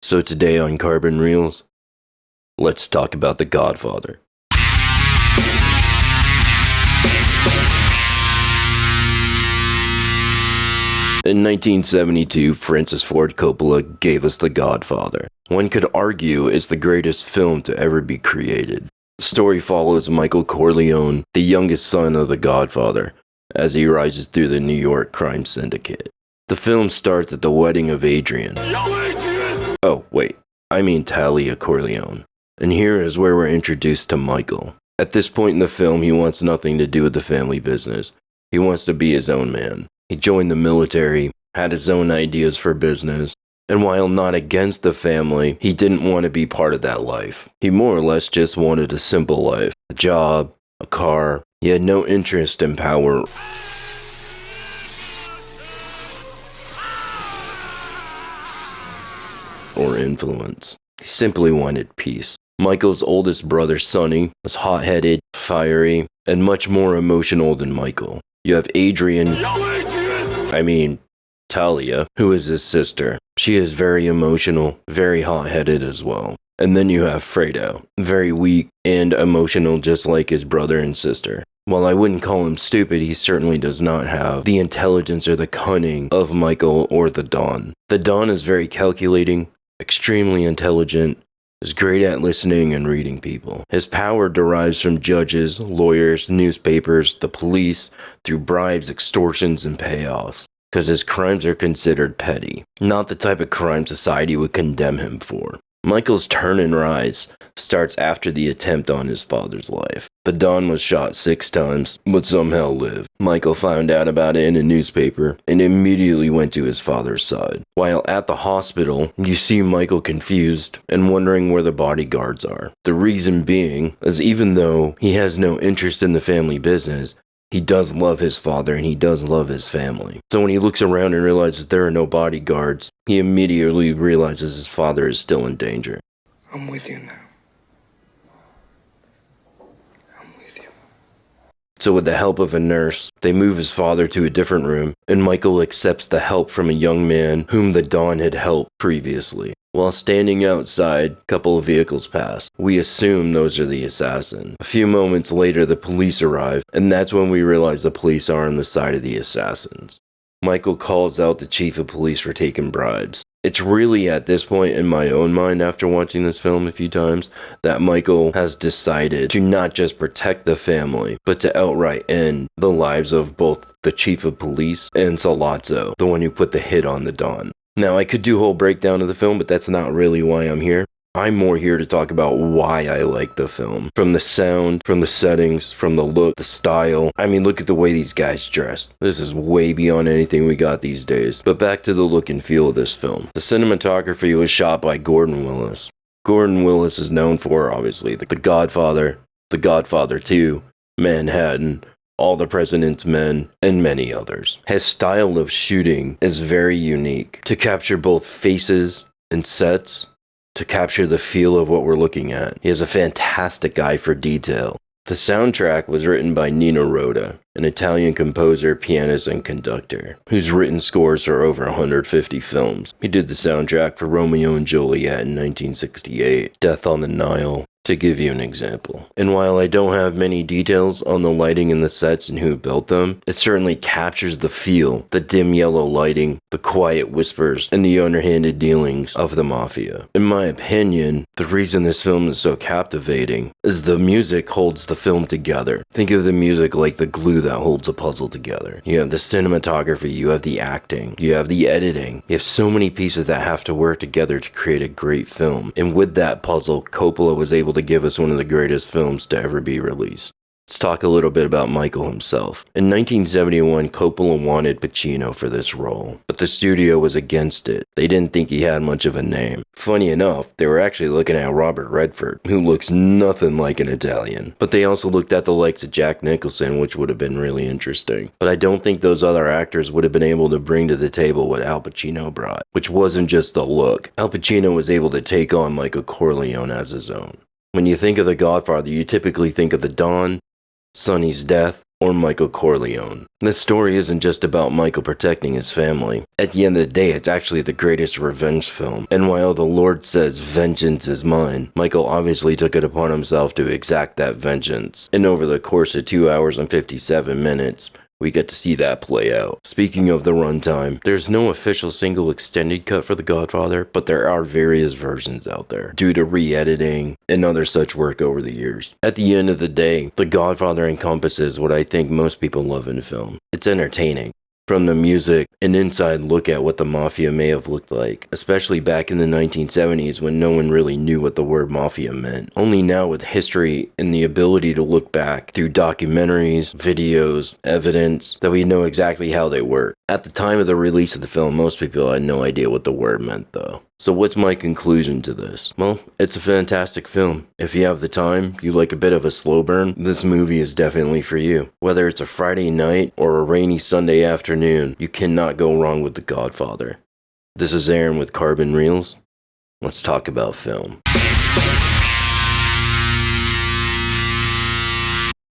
So today on Carbon Reels, let's talk about The Godfather. In 1972, Francis Ford Coppola gave us The Godfather. One could argue it's the greatest film to ever be created. The story follows Michael Corleone, the youngest son of the Godfather, as he rises through the New York crime syndicate. The film starts at the wedding of Adrian. Oh, wait, I mean Talia Corleone. And here is where we're introduced to Michael. At this point in the film, he wants nothing to do with the family business. He wants to be his own man. He joined the military, had his own ideas for business, and while not against the family, he didn't want to be part of that life. He more or less just wanted a simple life, a job, a car. He had no interest in power or influence. He simply wanted peace. Michael's oldest brother, Sonny, was hot-headed, fiery, and much more emotional than Michael. You have Talia, who is his sister. She is very emotional, very hot-headed as well. And then you have Fredo, very weak and emotional just like his brother and sister. While I wouldn't call him stupid, he certainly does not have the intelligence or the cunning of Michael or the Don. The Don is very calculating, extremely intelligent, is great at listening and reading people. His power derives from judges, lawyers, newspapers, the police, through bribes, extortions, and payoffs, because his crimes are considered petty, not the type of crime society would condemn him for. Michael's turn and rise starts after the attempt on his father's life. The Don was shot 6 times, but somehow lived. Michael found out about it in a newspaper and immediately went to his father's side. While at the hospital, you see Michael confused and wondering where the bodyguards are. The reason being is even though he has no interest in the family business, he does love his father and he does love his family. So when he looks around and realizes there are no bodyguards, he immediately realizes his father is still in danger. I'm with you now. I'm with you. So with the help of a nurse, they move his father to a different room, and Michael accepts the help from a young man whom the Don had helped previously. While standing outside, a couple of vehicles pass. We assume those are the assassins. A few moments later, the police arrive, and that's when we realize the police are on the side of the assassins. Michael calls out the chief of police for taking bribes. It's really at this point in my own mind, after watching this film a few times, that Michael has decided to not just protect the family, but to outright end the lives of both the chief of police and Salazzo, the one who put the hit on the Don. Now, I could do a whole breakdown of the film, but that's not really why I'm here. I'm more here to talk about why I like the film. From the sound, from the settings, from the look, the style. I mean, look at the way these guys dressed. This is way beyond anything we got these days. But back to the look and feel of this film. The cinematography was shot by Gordon Willis. Gordon Willis is known for, obviously, The Godfather, The Godfather 2, Manhattan, All the President's Men, and many others. His style of shooting is very unique. To capture both faces and sets, to capture the feel of what we're looking at. He has a fantastic eye for detail. The soundtrack was written by Nino Rota, an Italian composer, pianist, and conductor, who's written scores for over 150 films. He did the soundtrack for Romeo and Juliet in 1968, Death on the Nile, to give you an example. And while I don't have many details on the lighting in the sets and who built them, it certainly captures the feel, the dim yellow lighting, the quiet whispers, and the underhanded dealings of the mafia. In my opinion, the reason this film is so captivating is the music holds the film together. Think of the music like the glue that holds a puzzle together. You have the cinematography, you have the acting, you have the editing. You have so many pieces that have to work together to create a great film. And with that puzzle, Coppola was able to give us one of the greatest films to ever be released. Let's talk a little bit about Michael himself. In 1971, Coppola wanted Pacino for this role, but the studio was against it. They didn't think he had much of a name. Funny enough, they were actually looking at Robert Redford, who looks nothing like an Italian. But they also looked at the likes of Jack Nicholson, which would have been really interesting. But I don't think those other actors would have been able to bring to the table what Al Pacino brought, which wasn't just the look. Al Pacino was able to take on Michael Corleone as his own. When you think of The Godfather, you typically think of the Don, Sonny's death, or Michael Corleone. This story isn't just about Michael protecting his family. At the end of the day, it's actually the greatest revenge film. And while the Lord says, "Vengeance is mine," Michael obviously took it upon himself to exact that vengeance. And over the course of 2 hours and 57 minutes, we get to see that play out. Speaking of the runtime, there's no official single extended cut for The Godfather, but there are various versions out there, due to re-editing and other such work over the years. At the end of the day, The Godfather encompasses what I think most people love in film. It's entertaining. From the music, an inside look at what the mafia may have looked like, especially back in the 1970s when no one really knew what the word mafia meant. Only now with history and the ability to look back through documentaries, videos, evidence, that we know exactly how they work. At the time of the release of the film, most people had no idea what the word meant though. So what's my conclusion to this? Well, it's a fantastic film. If you have the time, you like a bit of a slow burn, this movie is definitely for you. Whether it's a Friday night or a rainy Sunday afternoon, you cannot go wrong with The Godfather. This is Aaron with Carbon Reels. Let's talk about film.